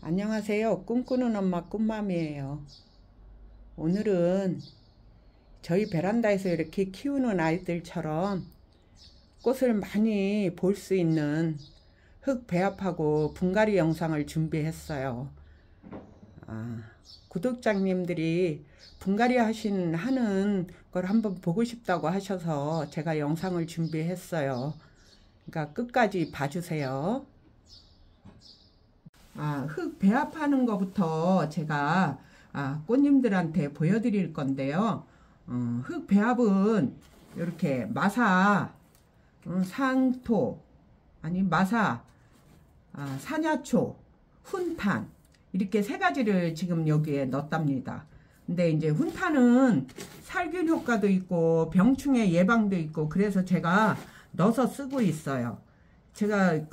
안녕하세요. 꿈꾸는 엄마 꿈맘이에요. 오늘은 저희 베란다에서 이렇게 키우는 아이들처럼 꽃을 많이 볼 수 있는 흙 배합하고 분갈이 영상을 준비했어요. 구독자님들이 분갈이 하는 걸 한번 보고 싶다고 하셔서 제가 영상을 준비했어요. 그러니까 끝까지 봐주세요. 흙 배합하는 것부터 제가 꽃님들한테 보여드릴 건데요. 흙 배합은 이렇게 마사, 상토, 아니 마사, 산야초, 훈탄 이렇게 세 가지를 지금 여기에 넣었답니다. 근데 이제 훈탄은 살균 효과도 있고 병충해 예방도 있고 그래서 제가 넣어서 쓰고 있어요. 제가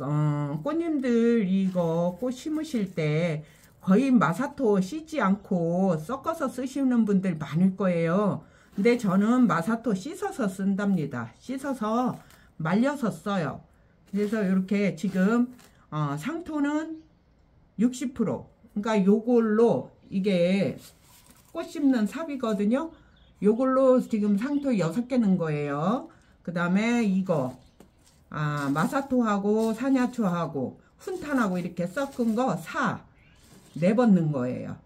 꽃님들 이거 꽃 심으실 때 거의 마사토 씻지 않고 섞어서 쓰시는 분들 많을 거예요. 근데 저는 마사토 씻어서 쓴답니다. 씻어서 말려서 써요. 그래서 이렇게 지금 상토는 60%, 그러니까 요걸로 이게 꽃 심는 삽이거든요. 요걸로 지금 상토 6개 넣은 거예요. 그 다음에 이거 마사토하고 산야초하고 훈탄하고 이렇게 섞은 거 4번 넣은 거예요.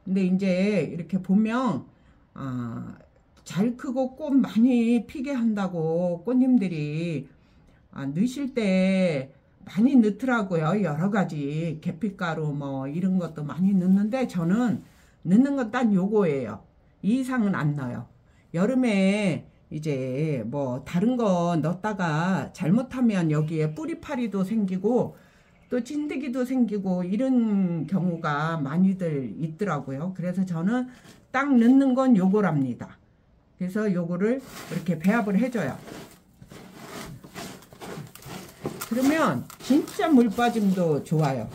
근데 이제 이렇게 보면 잘 크고 꽃 많이 피게 한다고 꽃님들이 넣으실 때 많이 넣더라고요. 여러가지 계피가루 뭐 이런 것도 많이 넣는데 저는 넣는 건 딱 요거예요. 이 이상은 안 넣어요. 여름에 이제 뭐 다른 거 넣었다가 잘못하면 여기에 뿌리파리도 생기고 또 찐득이도 생기고 이런 경우가 많이들 있더라고요. 그래서 저는 딱 넣는 건 요거랍니다. 그래서 요거를 이렇게 배합을 해줘요. 그러면 진짜 물 빠짐도 좋아요.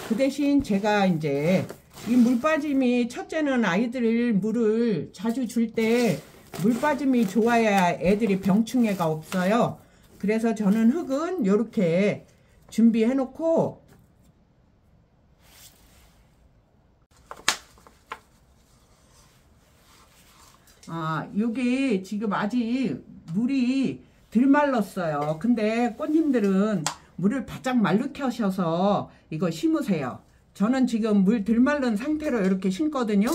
그 대신 제가 이제 이 물 빠짐이 첫째는 아이들 물을 자주 줄 때 물 빠짐이 좋아야 애들이 병충해가 없어요. 그래서 저는 흙은 이렇게 준비해 놓고 여기 지금 아직 물이 덜 말랐어요. 근데 꽃님들은 물을 바짝 말르게 하셔서 이거 심으세요. 저는 지금 물 덜 마른 상태로 이렇게 심거든요.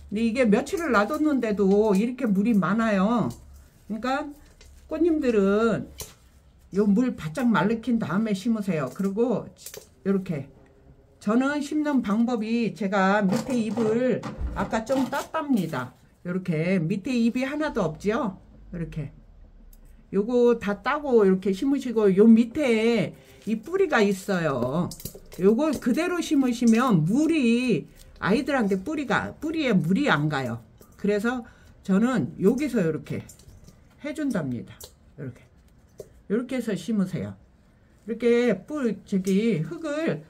근데 이게 며칠을 놔뒀는데도 이렇게 물이 많아요. 그러니까 꽃님들은 요 물 바짝 말르킨 다음에 심으세요. 그리고 이렇게 저는 심는 방법이 제가 밑에 잎을 아까 좀 땄답니다. 이렇게 밑에 잎이 하나도 없죠. 이렇게 요거 다 따고 이렇게 심으시고 요 밑에 이 뿌리가 있어요. 요걸 그대로 심으시면 물이 아이들한테 뿌리에 물이 안 가요. 그래서 저는 여기서 이렇게 해준답니다. 이렇게 해서 심으세요. 이렇게 흙을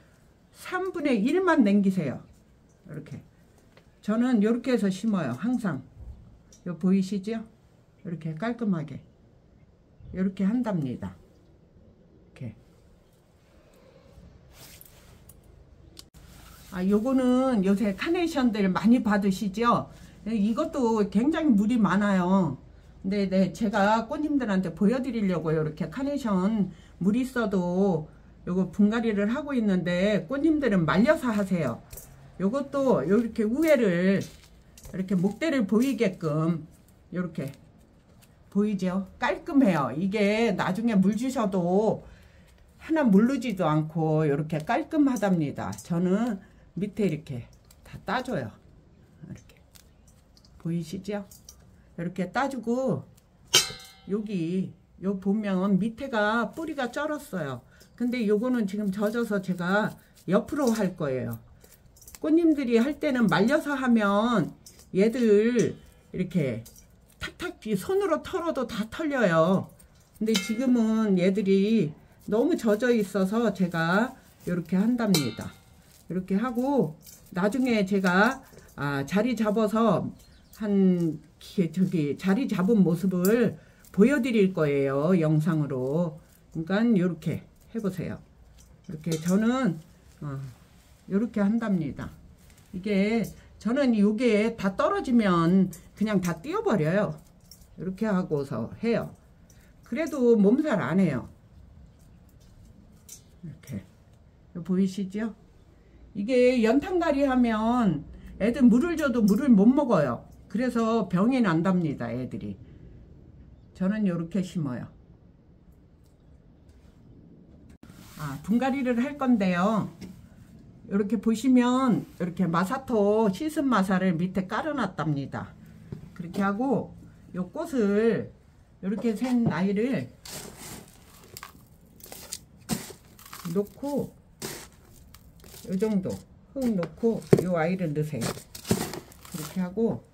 3분의 1만 남기세요. 이렇게 저는 이렇게 해서 심어요. 항상 요 보이시죠? 이렇게 깔끔하게 이렇게 한답니다. 이렇게 요거는 요새 카네이션들 많이 받으시죠? 이것도 굉장히 물이 많아요. 근데 제가 꽃님들한테 보여드리려고 이렇게 카네이션 물 있어도 요거 분갈이를 하고 있는데 꽃님들은 말려서 하세요. 요것도 이렇게 우회를 이렇게 목대를 보이게끔 이렇게 보이죠? 깔끔해요. 이게 나중에 물 주셔도 하나 물르지도 않고 이렇게 깔끔하답니다. 저는 밑에 이렇게 다 따줘요. 이렇게 보이시죠? 이렇게 따주고 여기 요 보면 밑에가 뿌리가 쩔었어요. 근데 요거는 지금 젖어서 제가 옆으로 할 거예요. 꽃님들이 할 때는 말려서 하면 얘들 이렇게 탁탁 손으로 털어도 다 털려요. 근데 지금은 얘들이 너무 젖어 있어서 제가 이렇게 한답니다. 이렇게 하고 나중에 제가 자리 잡아서 자리 잡은 모습을 보여드릴 거예요. 영상으로. 그러니까 이렇게 해보세요. 이렇게 저는 이렇게 한답니다. 이게 저는 이게 다 떨어지면 그냥 다 띄워버려요. 이렇게 하고서 해요. 그래도 몸살 안 해요. 이렇게 보이시죠? 이게 연탄가리 하면 애들 물을 줘도 물을 못 먹어요. 그래서 병이 난답니다, 애들이. 저는 이렇게 심어요. 분갈이를 할 건데요. 이렇게 보시면 이렇게 마사토 씻은 마사를 밑에 깔아놨답니다. 그렇게 하고 이 꽃을 이렇게 센 아이를 놓고 이 정도 흙 놓고 이 아이를 넣으세요. 그렇게 하고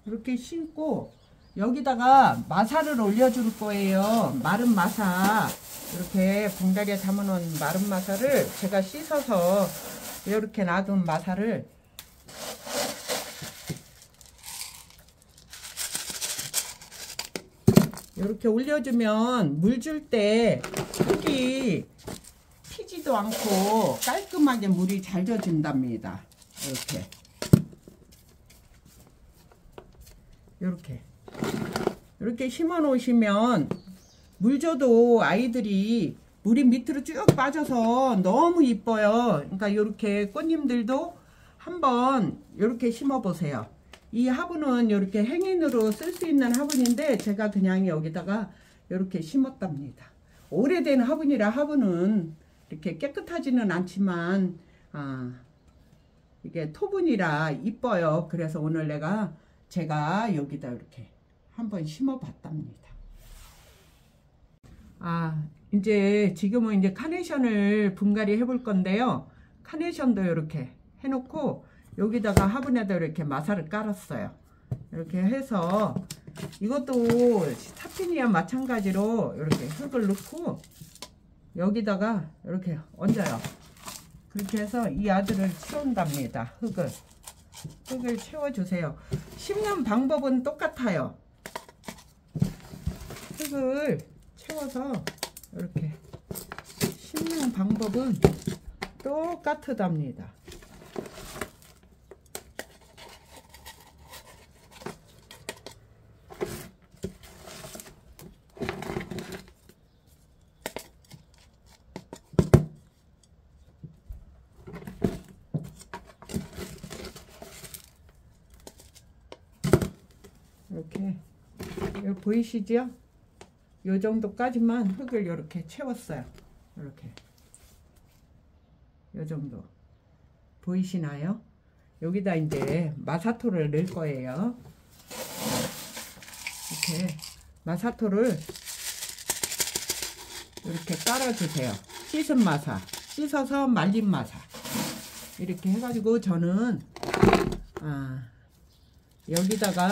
이렇게 심고 여기다가 마사를 올려줄 거예요. 마른 마사, 이렇게 분갈이에 담아놓은 마른 마사를 제가 씻어서 이렇게 놔둔 마사를 이렇게 올려주면 물 줄 때 흙이 튀지도 않고 깔끔하게 물이 잘 젖은답니다. 이렇게 심어 놓으시면 물 줘도 아이들이 물이 밑으로 쭉 빠져서 너무 이뻐요. 그러니까 이렇게 꽃님들도 한번 이렇게 심어 보세요. 이 화분은 이렇게 행인으로 쓸 수 있는 화분인데 제가 그냥 여기다가 이렇게 심었답니다. 오래된 화분이라 화분은 이렇게 깨끗하지는 않지만 이게 토분이라 이뻐요. 그래서 오늘 제가 여기다 이렇게 한번 심어 봤답니다. 이제 지금은 이제 카네이션을 분갈이 해 볼 건데요. 카네이션도 이렇게 해 놓고 여기다가 화분에다 이렇게 마사를 깔았어요. 이렇게 해서 이것도 스타피니아 마찬가지로 이렇게 흙을 넣고 여기다가 이렇게 얹어요. 그렇게 해서 이 아들을 채운답니다. 흙을 채워주세요. 심는 방법은 똑같아요. 흙을 채워서 이렇게 심는 방법은 똑같답니다. 이렇게 보이시죠? 요 정도까지만 흙을 이렇게 채웠어요. 이렇게 요 정도 보이시나요? 여기다 이제 마사토를 넣을 거예요. 이렇게 마사토를 이렇게 깔아주세요. 씻은 마사, 씻어서 말린 마사 이렇게 해가지고 저는 여기다가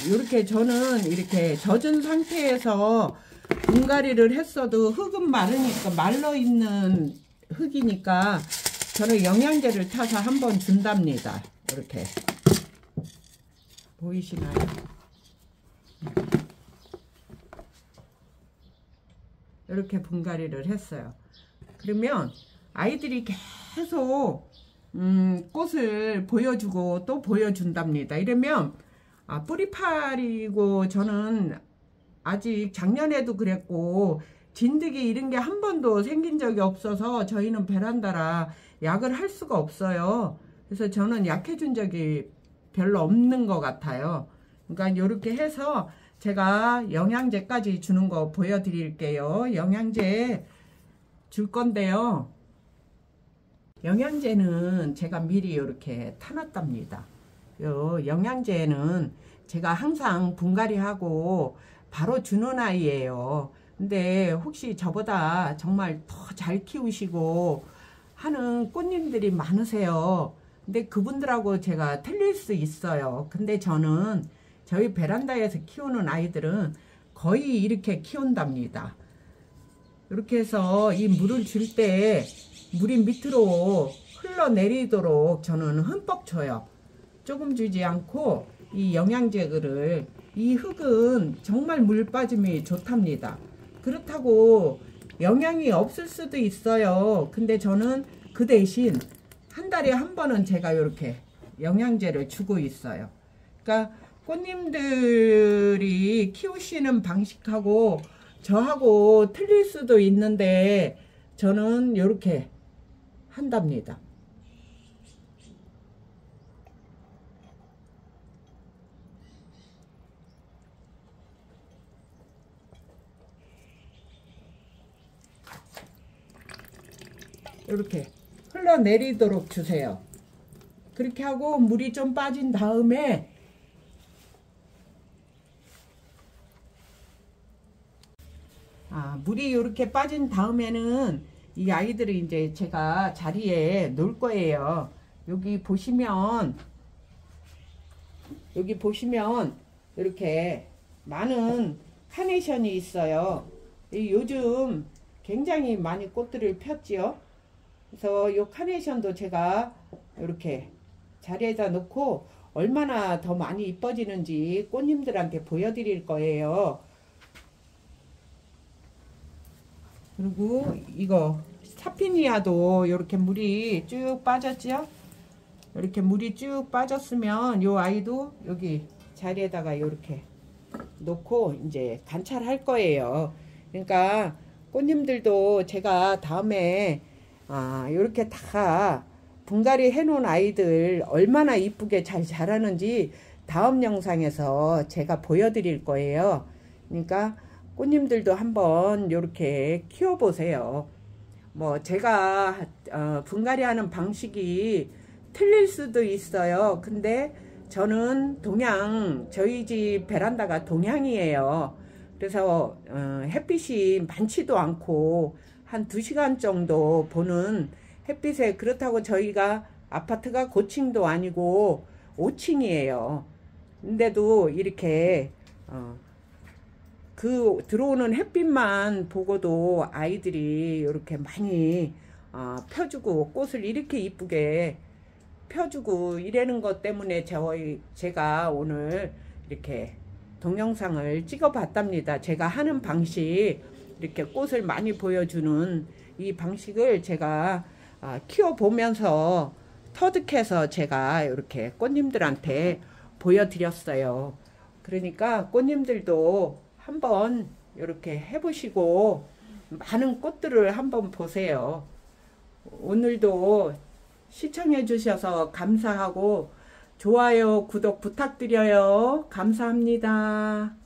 이렇게 저는 이렇게 젖은 상태에서 분갈이를 했어도 흙은 마르니까 말라있는 흙이니까 저는 영양제를 타서 한번 준답니다. 이렇게 보이시나요? 이렇게 분갈이를 했어요. 그러면 아이들이 계속 꽃을 보여주고 또 보여준답니다. 이러면 뿌리팔이고 저는 아직 작년에도 그랬고 진드기 이런 게 한 번도 생긴 적이 없어서 저희는 베란다라 약을 할 수가 없어요. 그래서 저는 약해준 적이 별로 없는 것 같아요. 그러니까 이렇게 해서 제가 영양제까지 주는 거 보여드릴게요. 영양제 줄 건데요. 영양제는 제가 미리 이렇게 타놨답니다. 요 영양제는 제가 항상 분갈이하고 바로 주는 아이예요. 근데 혹시 저보다 정말 더 잘 키우시고 하는 꽃님들이 많으세요. 근데 그분들하고 제가 틀릴 수 있어요. 근데 저는 저희 베란다에서 키우는 아이들은 거의 이렇게 키운답니다. 이렇게 해서 이 물을 줄 때 물이 밑으로 흘러내리도록 저는 흠뻑 줘요. 조금 주지 않고 이 영양제를, 이 흙은 정말 물 빠짐이 좋답니다. 그렇다고 영양이 없을 수도 있어요. 근데 저는 그 대신 한 달에 한 번은 제가 이렇게 영양제를 주고 있어요. 그러니까 꽃님들이 키우시는 방식하고 저하고 틀릴 수도 있는데 저는 이렇게 한답니다. 이렇게 흘러내리도록 주세요. 그렇게 하고 물이 좀 빠진 다음에 물이 이렇게 빠진 다음에는 이 아이들을 이제 제가 자리에 놓을 거예요. 여기 보시면 이렇게 많은 카네이션이 있어요. 요즘 굉장히 많이 꽃들을 폈지요. 그래서 이 카네이션도 제가 이렇게 자리에다 놓고 얼마나 더 많이 이뻐지는지 꽃님들한테 보여드릴 거예요. 그리고 이거 사피니아도 이렇게 물이 쭉 빠졌죠. 이렇게 물이 쭉 빠졌으면 이 아이도 여기 자리에다가 이렇게 놓고 이제 관찰할 거예요. 그러니까 꽃님들도 제가 다음에 이렇게 다 분갈이 해 놓은 아이들 얼마나 이쁘게 잘 자라는지 다음 영상에서 제가 보여드릴 거예요. 그러니까 꽃님들도 한번 이렇게 키워 보세요. 뭐 제가 분갈이 하는 방식이 틀릴 수도 있어요. 근데 저는 동양, 저희 집 베란다가 동양이에요. 그래서 햇빛이 많지도 않고 한 2시간 정도 보는 햇빛에, 그렇다고 저희가 아파트가 고층도 아니고 5층이에요. 근데도 이렇게 그 들어오는 햇빛만 보고도 아이들이 이렇게 많이 펴주고 꽃을 이렇게 이쁘게 펴주고 이러는 것 때문에 제가 오늘 이렇게 동영상을 찍어 봤답니다. 제가 하는 방식, 이렇게 꽃을 많이 보여주는 이 방식을 제가 키워 보면서 터득해서 제가 이렇게 꽃님들한테 보여드렸어요. 그러니까 꽃님들도 한번 이렇게 해보시고 많은 꽃들을 한번 보세요. 오늘도 시청해 주셔서 감사하고 좋아요, 구독 부탁드려요. 감사합니다.